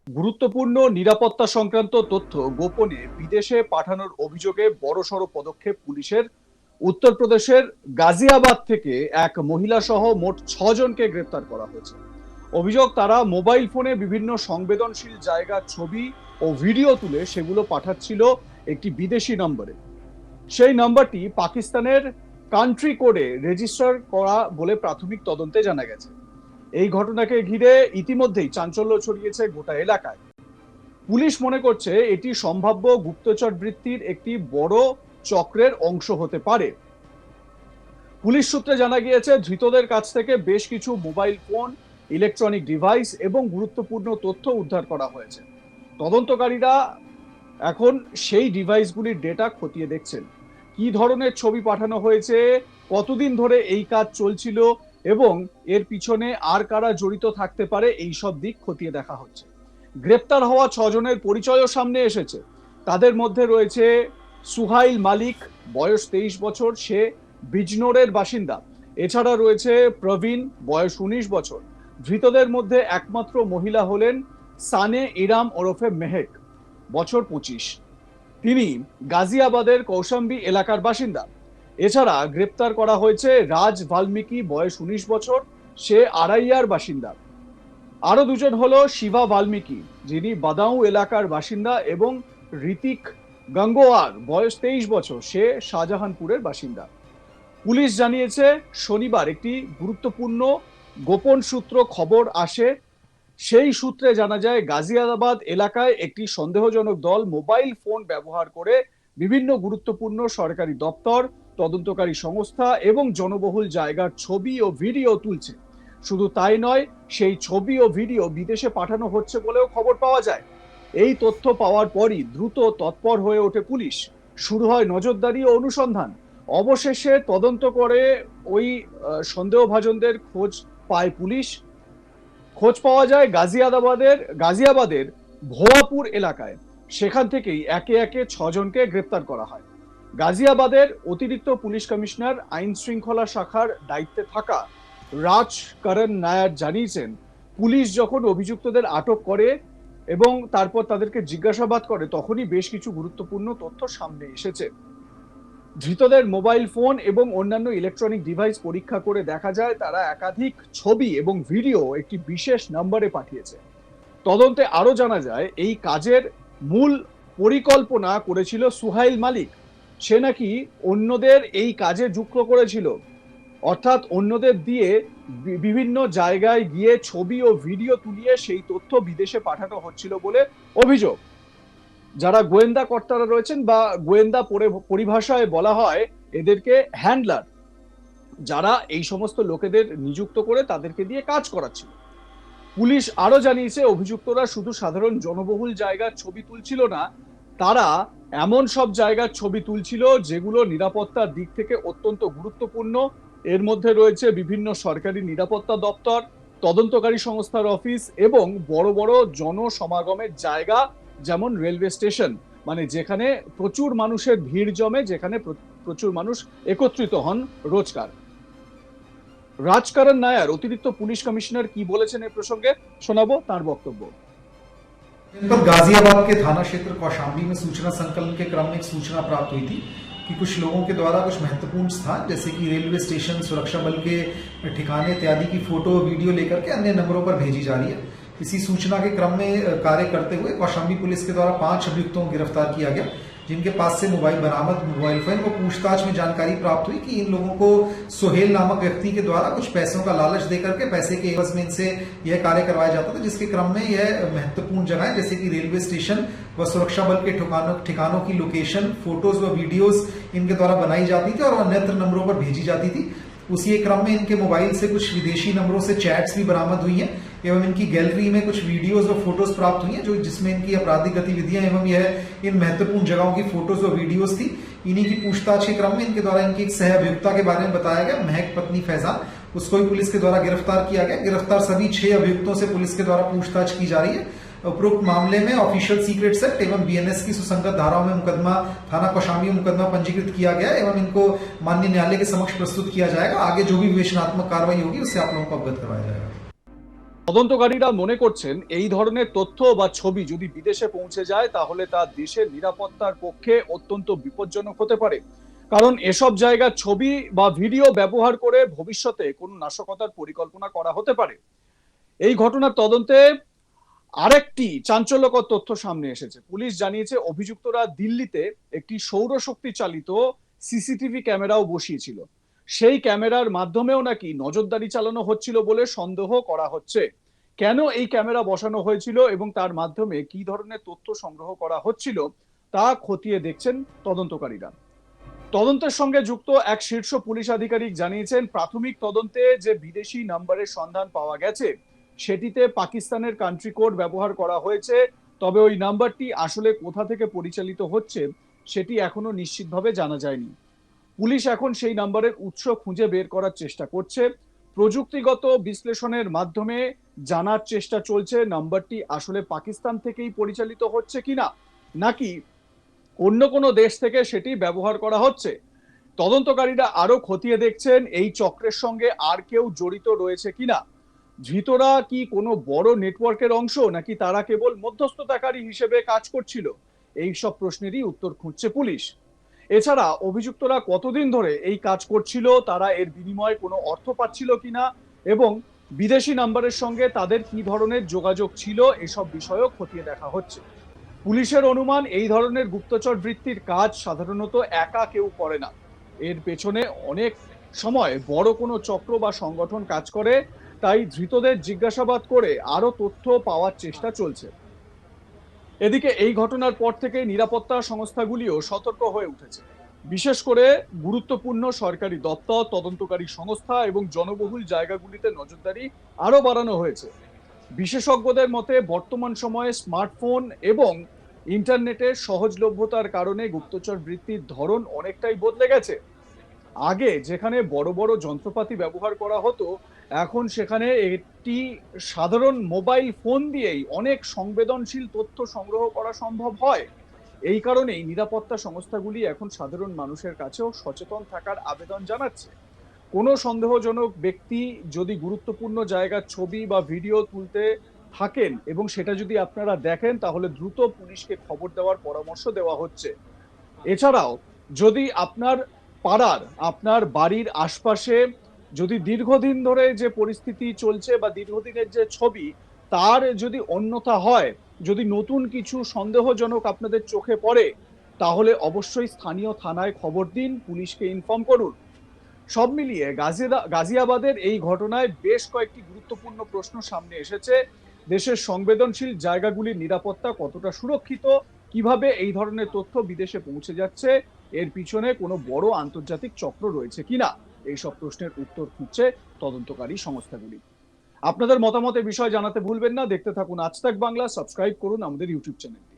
গুরুত্বপূর্ণ নিরাপত্তা সংক্রান্ত তথ্য গোপনে বিদেশে পাঠানোর অভিযোগে বড়সড় পদক্ষেপ পুলিশের। উত্তরপ্রদেশের গাজিয়াবাদ থেকে এক মহিলা সহ মোট 6 জনকে গ্রেপ্তার করা হয়েছে। অভিযোগ, তারা মোবাইল ফোনে বিভিন্ন সংবেদনশীল জায়গার ছবি ও ভিডিও তুলে সেগুলো পাঠাচ্ছিল একটি বিদেশি নম্বরে। সেই নাম্বারটি পাকিস্তানের কান্ট্রি কোডে রেজিস্টার করা বলে প্রাথমিক তদন্তে জানা গেছে। এই ঘটনাকে ঘিরে ইতিমধ্যেই চাঞ্চল্য ছড়িয়েছে গোটা এলাকায়। পুলিশ মনে করছে এটি সম্ভাব্য গুপ্তচর বৃত্তির একটি বড় চক্রের অংশ হতে পারে। পুলিশ সূত্রে জানা গিয়েছে, ধৃতদের কাছ থেকে বেশ কিছু মোবাইল ফোন, ইলেকট্রনিক ডিভাইস এবং গুরুত্বপূর্ণ তথ্য উদ্ধার করা হয়েছে। তদন্তকারীরা এখন সেই ডিভাইসগুলির ডেটা খতিয়ে দেখছেন। কি ধরনের ছবি পাঠানো হয়েছে, কতদিন ধরে এই কাজ চলছিল এবং এর পিছনে আর কারা জড়িত থাকতে পারে, এই সব দিক খতিয়ে দেখা হচ্ছে। গ্রেপ্তার হওয়া 6 জনের পরিচয়ও সামনে এসেছে। তাদের মধ্যে রয়েছে সুহাইল মালিক, বয়স 23 বছর, সে বিজনোরের বাসিন্দা। এছাড়া রয়েছে প্রবীণ, বয়স 19 বছর। ধৃতদের মধ্যে একমাত্র মহিলা হলেন সানে ইরাম ওরফে মেহেক, বছর 25। তিনি গাজিয়াবাদের কৌশাম্বী এলাকার বাসিন্দা। এছাড়া গ্রেপ্তার করা হয়েছে রাজ ভাল্মীকি, বয়স 19 বছর, সে আড়াইয়ার বাসিন্দা। আরো 2জন হলো শিবা ভাল্মীকি, যিনি বাদাউ এলাকার বাসিন্দা, এবং ঋতিক গঙ্গোয়ার, বয়স 23 বছর, সে শাহজাহানপুরের বাসিন্দা। পুলিশ জানিয়েছে, শনিবার একটি গুরুত্বপূর্ণ গোপন সূত্র খবর আসে। সেই সূত্রে জানা যায়, গাজিয়াবাদ এলাকায় একটি সন্দেহজনক দল মোবাইল ফোন ব্যবহার করে বিভিন্ন গুরুত্বপূর্ণ সরকারি দপ্তর, তদন্তকারী সংস্থা এবং জনবহুল জায়গার ছবি ও ভিডিও তুলছে। শুধু তাই নয়, সেই ছবি ও ভিডিও বিদেশে পাঠানো হচ্ছে বলেও খবর পাওয়া যায়। এই তথ্য পাওয়ার পরই দ্রুত তৎপর হয়ে ওঠে পুলিশ। শুরু হয় নজরদারি ও অনুসন্ধান। অবশেষে তদন্ত করে ওই সন্দেহভাজনদের খোঁজ পায় পুলিশ। খোঁজ পাওয়া যায় গাজিয়াবাদের ভোয়াপুর এলাকায়। সেখান থেকেই একে একে 6 জনকে গ্রেপ্তার করা হয়। গাজিয়াবাদের অতিরিক্ত পুলিশ কমিশনার, আইন শৃঙ্খলা শাখার দায়িত্বে থাকা রাজকরণ নায়ার জানিয়েছেন, পুলিশ যখন অভিযুক্তদের আটক করে এবং তারপর তাদেরকে জিজ্ঞাসাবাদ করে, তখনই বেশ কিছু গুরুত্বপূর্ণ তথ্য সামনে এসেছে। ধৃতদের মোবাইল ফোন এবং অন্যান্য ইলেকট্রনিক ডিভাইস পরীক্ষা করে দেখা যায়, তারা একাধিক ছবি এবং ভিডিও একটি বিশেষ নম্বরে পাঠিয়েছে। তদন্তে আরো জানা যায়, এই কাজের মূল পরিকল্পনা করেছিল সুহাইল মালিক। সে নাকি অন্যদের এই কাজে যুক্ত করেছিল, অর্থাৎ অন্যদের দিয়ে বিভিন্ন জায়গায় গিয়ে ছবি ও ভিডিও তুলিয়ে সেই তথ্য বিদেশে পাঠানো হচ্ছিল বলে অভিযোগ। যারা গোয়েন্দা কর্তারা রয়েছেন বা গোয়েন্দা পরিভাষায় বলা হয় এদেরকে হ্যান্ডলার, যারা এই সমস্ত লোকেদের নিযুক্ত করে তাদেরকে দিয়ে কাজ করাচ্ছিল। পুলিশ আরো জানিয়েছে, অভিযুক্তরা শুধু সাধারণ জনবহুল জায়গার ছবি তুলছিল না, তারা এমন সব জায়গার ছবি তুলছিল যেগুলো নিরাপত্তার দিক থেকে অত্যন্ত গুরুত্বপূর্ণ। এর মধ্যে রয়েছে বিভিন্ন সরকারি নিরাপত্তা দপ্তর, তদন্তকারী সংস্থার অফিস এবং বড় বড় জনসমাগমের জায়গা, যেমন রেলওয়ে স্টেশন, মানে যেখানে প্রচুর মানুষের ভিড় জমে, যেখানে প্রচুর মানুষ একত্রিত হন রোজকার। রাজকরণ নায়ার, অতিরিক্ত পুলিশ কমিশনার, কি বলেছেন এই প্রসঙ্গে শোনাবো তার বক্তব্য। जनपद गाजियाबाद के थाना क्षेत्र कौशाम्बी में सूचना संकलन के क्रम में एक सूचना प्राप्त हुई थी कि कुछ लोगों के द्वारा कुछ महत्वपूर्ण स्थान जैसे कि रेलवे स्टेशन, सुरक्षा बल के ठिकाने इत्यादि की फोटो वीडियो लेकर के अन्य नंबरों पर भेजी जा रही है। इसी सूचना के क्रम में कार्य करते हुए कौशाम्बी पुलिस के द्वारा 5 अभियुक्तों को गिरफ्तार किया गया, जिनके पास से मोबाइल बरामद, मोबाइल फोन व पूछताछ में जानकारी प्राप्त हुई कि इन लोगों को सोहेल नामक व्यक्ति के द्वारा कुछ पैसों का लालच देकर के पैसे के एवज में इनसे यह कार्य करवाया जाता था, जिसके क्रम में यह महत्वपूर्ण जगह जैसे कि रेलवे स्टेशन व सुरक्षा बल के ठिकानों की लोकेशन, फोटोज व वीडियोज इनके द्वारा बनाई जाती थी और अन्यत्र नंबरों पर भेजी जाती थी। उसी एक क्रम में इनके मोबाइल से कुछ विदेशी नंबरों से चैट्स भी बरामद हुई हैं एवं इनकी गैलरी में कुछ वीडियोज व फोटोज प्राप्त हुई हैं, जो जिसमें इनकी आपराधिक गतिविधियां एवं यह इन महत्वपूर्ण जगहों की फोटोज व वीडियोज थी। इन्हीं की पूछताछ के क्रम में इनके द्वारा इनकी एक सह अभियुक्ता के बारे में बताया गया, महक पत्नी फैजान, उसको भी पुलिस के द्वारा गिरफ्तार किया गया। गिरफ्तार सभी 6 अभियुक्तों से पुलिस के द्वारा पूछताछ की जा रही है। उपरोक्त मामले में ऑफिशियल सीक्रेट्स एक्ट एवं बीएनएस की सुसंगत धाराओं में मुकदमा थाना कौशाम्बी में मुकदमा पंजीकृत किया गया एवं इनको माननीय न्यायालय के समक्ष प्रस्तुत किया जाएगा। आगे जो भी विवेचनात्मक कार्रवाई होगी उससे आप लोगों को अवगत करवाया जाएगा। তদন্তকারীরা মনে করছেন এই ধরনের তথ্য বা ছবি যদি বিদেশে পৌঁছে যায় তাহলে তা দেশের নিরাপত্তার পক্ষে অত্যন্ত বিপজ্জনক হতে পারে। কারণ এসব জায়গার ছবি বা ভিডিও ব্যবহার করে ভবিষ্যতে কোনো নাশকতার পরিকল্পনা করা হতে পারে। এই ঘটনার তদন্তে আরেকটি চাঞ্চল্যকর তথ্য সামনে এসেছে। পুলিশ জানিয়েছে অভিযুক্তরা দিল্লিতে একটি সৌরশক্তি চালিত সিসিটিভি ক্যামেরাও বসিয়েছিল। সেই ক্যামেরার মাধ্যমেও নাকি নজরদারি চালানো হচ্ছিল বলে সন্দেহ করা হচ্ছে। কেন এই ক্যামেরা বসানো হয়েছিল এবং তার মাধ্যমে কি ধরনের তথ্য সংগ্রহ করা হচ্ছিল তা খতিয়ে দেখছেন তদন্তকারীরা। তদন্তের সঙ্গে যুক্ত এক শীর্ষ পুলিশ আধিকারিক জানিয়েছেন প্রাথমিক তদন্তে যে বিদেশি নম্বরের সন্ধান পাওয়া গেছে সেটিতে পাকিস্তানের কান্ট্রি কোড ব্যবহার করা হয়েছে, তবে ওই নাম্বারটি আসলে কোথা থেকে পরিচালিত হচ্ছে সেটি এখনো নিশ্চিতভাবে জানা যায়নি। পুলিশ এখন সেই নাম্বারের উৎস খুঁজে বের করার চেষ্টা করছে। প্রযুক্তিগত বিশ্লেষণের মাধ্যমে জানার চেষ্টা চলছে নাম্বারটি আসলে পাকিস্তান থেকেই পরিচালিত হচ্ছে কিনা নাকি অন্য কোনো দেশ থেকে সেটি ব্যবহার করা হচ্ছে। তদন্তকারীরা আরো খতিয়ে দেখছেন এই চক্রের সঙ্গে আর কেউ জড়িত রয়েছে কিনা। ধৃতরা কি কোনো বড় নেটওয়ার্কের অংশ নাকি তারা কেবল মধ্যস্থতাকারী হিসেবে কাজ করছিল, এই সব প্রশ্নেরই উত্তর খুঁজছে পুলিশ। এছাড়া অভিযুক্তরা কতদিন ধরে এই কাজ করছিল, তারা এর বিনিময়ে কোনো অর্থ পাচ্ছিল কিনা এবং বিদেশি নাম্বারের সঙ্গে তাদের কি ধরনের যোগাযোগ ছিল এসব বিষয়ও খতিয়ে দেখা হচ্ছে। পুলিশের অনুমান এই ধরনের গুপ্তচর বৃত্তির কাজ সাধারণত একা কেউ করে না, এর পেছনে অনেক সময় বড় কোনো চক্র বা সংগঠন কাজ করে। তাই ধৃতদের জিজ্ঞাসাবাদ করে আরো তথ্য পাওয়ার চেষ্টা চলছে। এদিকে এই ঘটনার পর থেকে নিরাপত্তা সংস্থাগুলিও সতর্ক হয়ে উঠেছে। বিশেষ করে গুরুত্বপূর্ণ সরকারি দপ্তর, তদন্তকারী সংস্থা এবং জনবহুল জায়গাগুলিতে নজরদারি আরো বাড়ানো হয়েছে। বিশেষজ্ঞদের মতে বর্তমান সময়ে স্মার্টফোন এবং ইন্টারনেটের সহজলভ্যতার কারণে গুপ্তচর বৃত্তির ধরন অনেকটাই বদলে গেছে। আগে যেখানে বড় বড় যন্ত্রপাতি ব্যবহার করা হতো, এখন সেখানে একটি সাধারণ মোবাইল ফোন দিয়েই অনেক সংবেদনশীল তথ্য সংগ্রহ করা সম্ভব হয়। এই কারণেই নিরাপত্তা সংস্থাগুলি এখন সাধারণ মানুষের কাছেও সচেতন থাকার আবেদন জানাচ্ছে। কোনো সন্দেহজনক ব্যক্তি যদি গুরুত্বপূর্ণ জায়গার ছবি বা ভিডিও তুলতে থাকেন এবং সেটা যদি আপনারা দেখেন তাহলে দ্রুত পুলিশকে খবর দেওয়ার পরামর্শ দেওয়া হচ্ছে। এছাড়াও যদি আপনার পাড়ার, আপনার বাড়ির আশপাশে যদি দীর্ঘদিন ধরে যে পরিস্থিতি চলছে বা দীর্ঘদিনের যে ছবি তার যদি অন্যথা হয়, যদি নতুন কিছু সন্দেহজনক আপনাদের চোখে পড়ে তাহলে অবশ্যই স্থানীয় থানায় খবর দিন, পুলিশকে ইনফর্ম করুন। সব মিলিয়ে গাজিয়াবাদের এই ঘটনায় বেশ কয়েকটি গুরুত্বপূর্ণ প্রশ্ন সামনে এসেছে। দেশের সংবেদনশীল জায়গাগুলির নিরাপত্তা কতটা সুরক্ষিত, কিভাবে এই ধরনের তথ্য বিদেশে পৌঁছে যাচ্ছে, এর পিছনে কোনো বড় আন্তর্জাতিক চক্র রয়েছে কিনা, এইসব প্রশ্নের উত্তর খুঁজছে তদন্তকারী সংস্থাগুলি। আপনাদের মতামতের বিষয় জানাতে ভুলবেন না। দেখতে থাকুন আজ তাক বাংলা, সাবস্ক্রাইব করুন আমাদের ইউটিউব চ্যানেলটি।